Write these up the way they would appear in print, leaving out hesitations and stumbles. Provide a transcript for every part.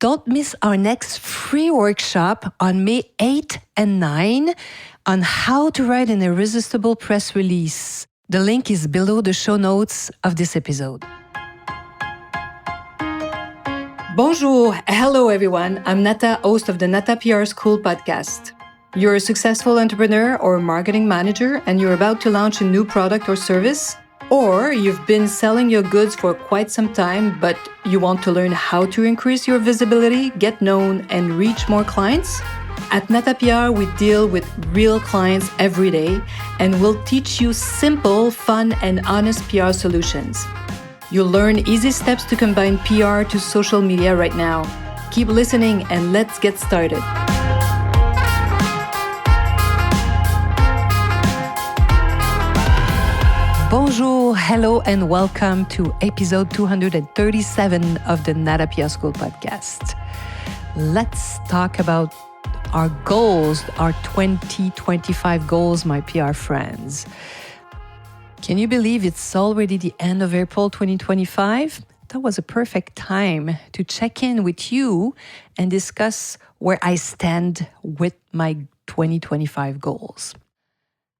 Don't miss our next free workshop on May 8 and 9 on how to write an irresistible press release. The link is below the show notes of this episode. Bonjour, hello everyone. I'm Nata, host of the Nata PR School podcast. You're a successful entrepreneur or marketing manager and you're about to launch a new product or service? Or you've been selling your goods for quite some time, but you want to learn how to increase your visibility, get known, and reach more clients? At Nata PR, we deal with real clients every day, and we'll teach you simple, fun, and honest PR solutions. You'll learn easy steps to combine PR to social media right now. Keep listening and let's get started. Bonjour, hello, and welcome to episode 237 of the Nata PR School podcast. Let's talk about our goals, our 2025 goals, my PR friends. Can you believe it's already the end of April 2025? That was a perfect time to check in with you and discuss where I stand with my 2025 goals.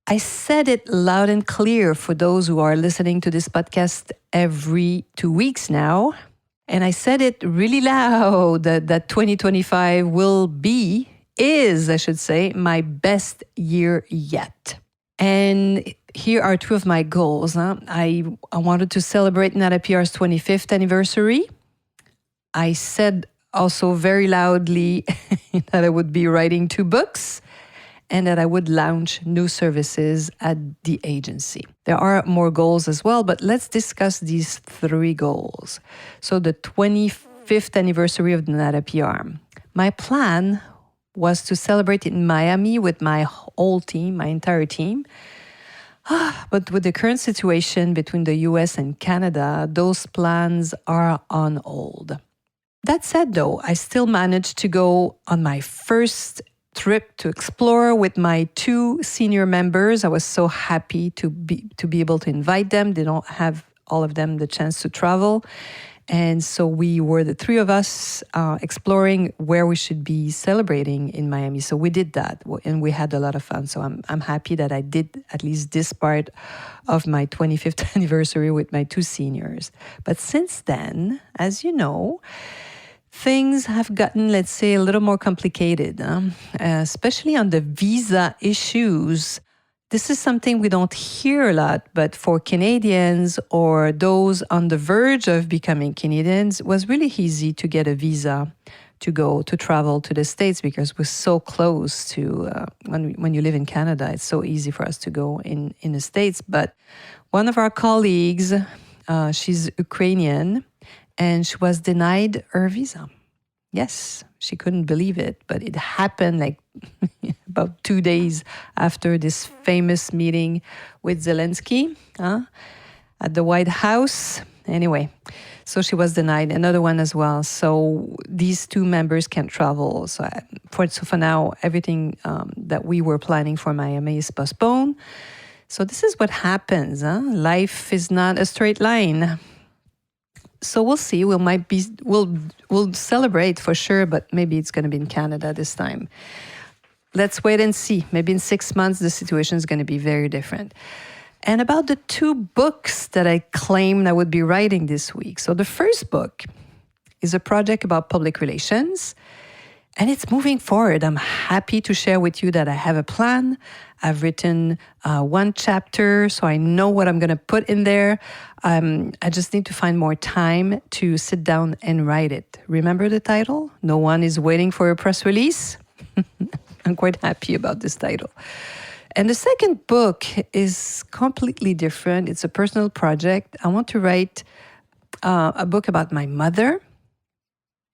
I said it loud and clear for those who are listening to this podcast every 2 weeks now. And I said it really loud that 2025 is, my best year yet. And here are two of my goals. I wanted to celebrate Nata PR's 25th anniversary. I said also very loudly that I would be writing 2 books and that I would launch new services at the agency. There are more goals as well, but let's discuss these 3 goals. So the 25th anniversary of the Nata PR. My plan was to celebrate in Miami with my whole team, my entire team. But with the current situation between the US and Canada, those plans are on hold. That said, though, I still managed to go on my first trip to explore with my 2 senior members. I was so happy to be able to invite them. They don't have all of them the chance to travel. And so we were the 3 of us exploring where we should be celebrating in Miami. So we did that and we had a lot of fun. So I'm happy that I did at least this part of my 25th anniversary with my 2 seniors. But since then, as you know, things have gotten, let's say, a little more complicated, especially on the visa issues. This is something we don't hear a lot, but for Canadians or those on the verge of becoming Canadians, it was really easy to get a visa to travel to the States because we're so close to, when you live in Canada, it's so easy for us to go in the States. But one of our colleagues, she's Ukrainian, and she was denied her visa. Yes, she couldn't believe it, but it happened like about 2 days after this famous meeting with Zelensky at the White House. Anyway, so she was denied. Another one as well. So these 2 members can't travel. So for now, everything that we were planning for Miami is postponed. So this is what happens. Life is not a straight line. So we'll see. We'll celebrate for sure, but maybe it's going to be in Canada this time. Let's wait and see. Maybe in 6 months, the situation is going to be very different. And about the 2 books that I claimed I would be writing this week. So the first book is a project about public relations, and it's moving forward. I'm happy to share with you that I have a plan. I've written 1 chapter, so I know what I'm going to put in there. I just need to find more time to sit down and write it. Remember the title? No One is Waiting for a Press Release? I'm quite happy about this title. And the second book is completely different. It's a personal project. I want to write a book about my mother.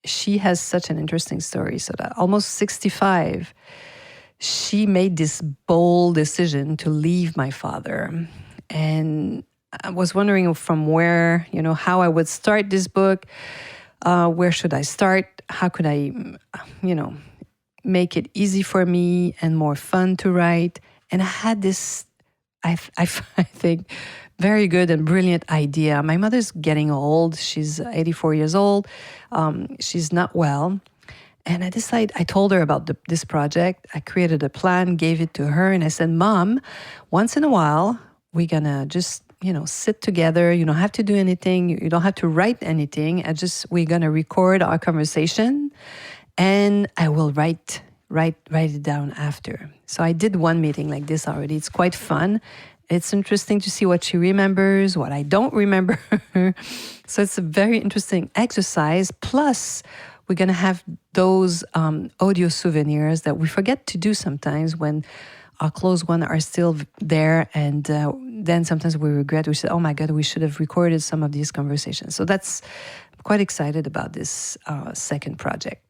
She has such an interesting story. So that almost 65, she made this bold decision to leave my father. And I was wondering from where, how I would start this book. Where should I start? How could I, make it easy for me and more fun to write? And I had this, I think, very good and brilliant idea. My mother's getting old. She's 84 years old. She's not well. And I told her about this project. I created a plan, gave it to her, and I said, Mom, once in a while, we're going to just, sit together. You don't have to do anything. You don't have to write anything. We're going to record our conversation, and I will write it down after. So I did one meeting like this already. It's quite fun. It's interesting to see what she remembers, what I don't remember. So it's a very interesting exercise. Plus, we're going to have those audio souvenirs that we forget to do sometimes when our close ones are still there. And then sometimes we regret. We say, oh my God, we should have recorded some of these conversations. So I'm quite excited about this second project.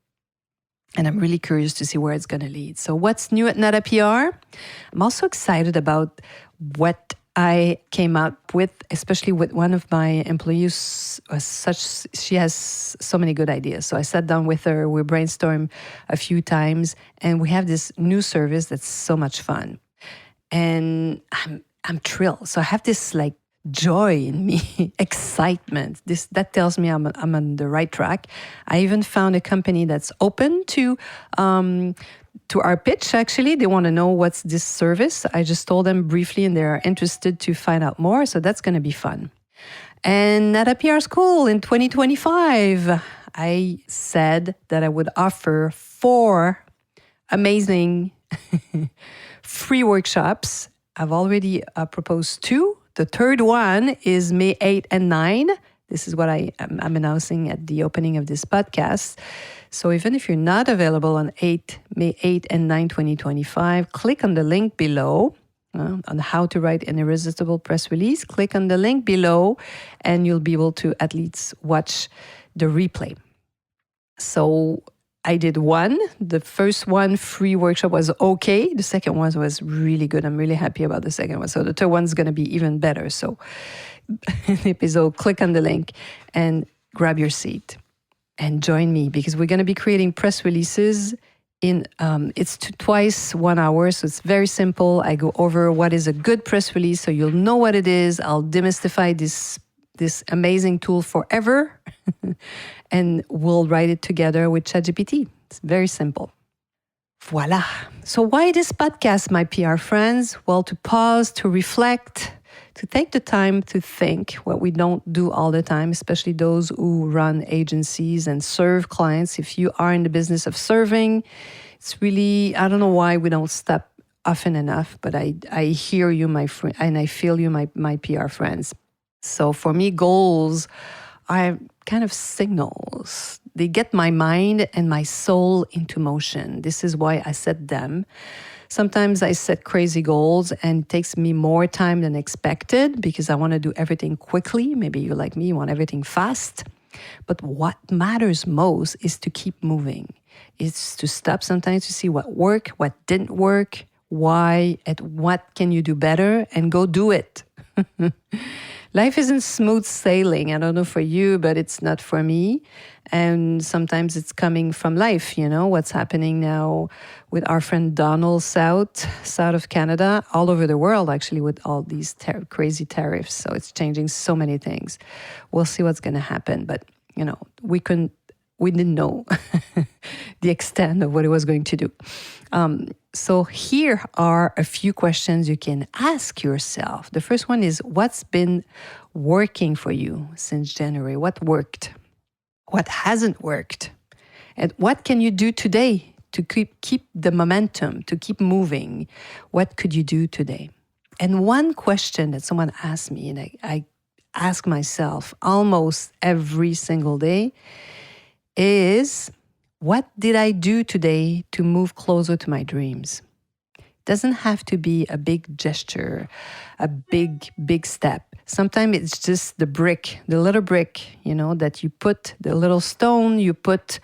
And I'm really curious to see where it's going to lead. So what's new at Nata PR? I'm also excited about what I came up with, especially with one of my employees. She has so many good ideas. So I sat down with her, we brainstormed a few times, and we have this new service that's so much fun. And I'm thrilled. So I have this joy in me, excitement. That tells me I'm on the right track. I even found a company that's open to our pitch. Actually, they want to know what's this service. I just told them briefly, and they're interested to find out more. So that's going to be fun. And Nata PR School in 2025, I said that I would offer 4 amazing free workshops. I've already proposed 2. The third one is May 8 and 9. This is what I'm announcing at the opening of this podcast. So even if you're not available on May 8 and 9, 2025, click on the link below on how to write an irresistible press release. Click on the link below and you'll be able to at least watch the replay. So I did one. The first one, free workshop, was okay. The second one was really good. I'm really happy about the second one. So the third one's going to be even better. So episode, click on the link and grab your seat and join me, because we're going to be creating press releases in it's twice 1 hour. So it's very simple. I go over what is a good press release, so you'll know what it is. I'll demystify this amazing tool forever. And we'll write it together with ChatGPT. It's very simple. Voila. So why this podcast, my PR friends? Well, to pause, to reflect, to take the time to think, what we don't do all the time, especially those who run agencies and serve clients. If you are in the business of serving, it's really, I don't know why we don't stop often enough, but I hear you, my friend, and I feel you, my PR friends. So for me, goals are kind of signals. They get my mind and my soul into motion. This is why I set them. Sometimes I set crazy goals and it takes me more time than expected because I want to do everything quickly. Maybe you're like me, you want everything fast. But what matters most is to keep moving. It's to stop sometimes to see what worked, what didn't work, why, and what can you do better, and go do it. Life isn't smooth sailing. I don't know for you, but it's not for me. And sometimes it's coming from life, what's happening now with our friend Donald south of Canada, all over the world, actually, with all these crazy tariffs. So it's changing so many things. We'll see what's going to happen. But, we didn't know the extent of what it was going to do. So here are a few questions you can ask yourself. The first one is, what's been working for you since January? What worked? What hasn't worked? And what can you do today to keep the momentum, to keep moving? What could you do today? And one question that someone asked me, and I ask myself almost every single day, is, what did I do today to move closer to my dreams? It doesn't have to be a big gesture, a big step. Sometimes it's just the little brick, that you put, the little stone you put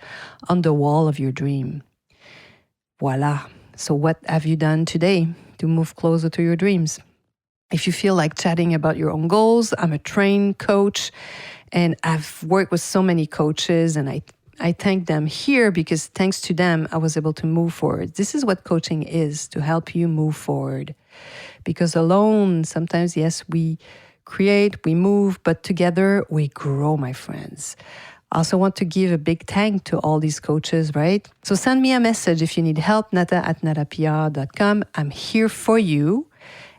on the wall of your dream. Voila. So what have you done today to move closer to your dreams? If you feel like chatting about your own goals, I'm a trained coach and I've worked with so many coaches, and I thank them here because thanks to them, I was able to move forward. This is what coaching is, to help you move forward. Because alone, sometimes, yes, we create, we move, but together we grow, my friends. I also want to give a big thank to all these coaches, right? So send me a message if you need help, nata@natapr.com. I'm here for you.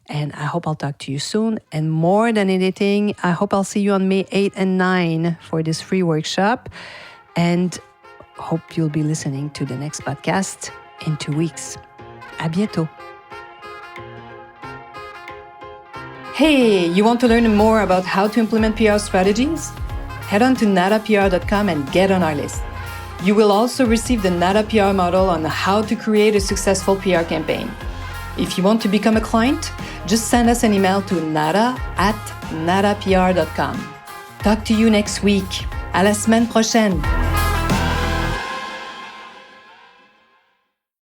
And I hope I'll talk to you soon. And more than anything, I hope I'll see you on May 8 and 9 for this free workshop. And hope you'll be listening to the next podcast in 2 weeks. À bientôt. Hey, you want to learn more about how to implement PR strategies? Head on to natapr.com and get on our list. You will also receive the Nata PR model on how to create a successful PR campaign. If you want to become a client, just send us an email to nata@natapr.com. Talk to you next week. À la semaine prochaine.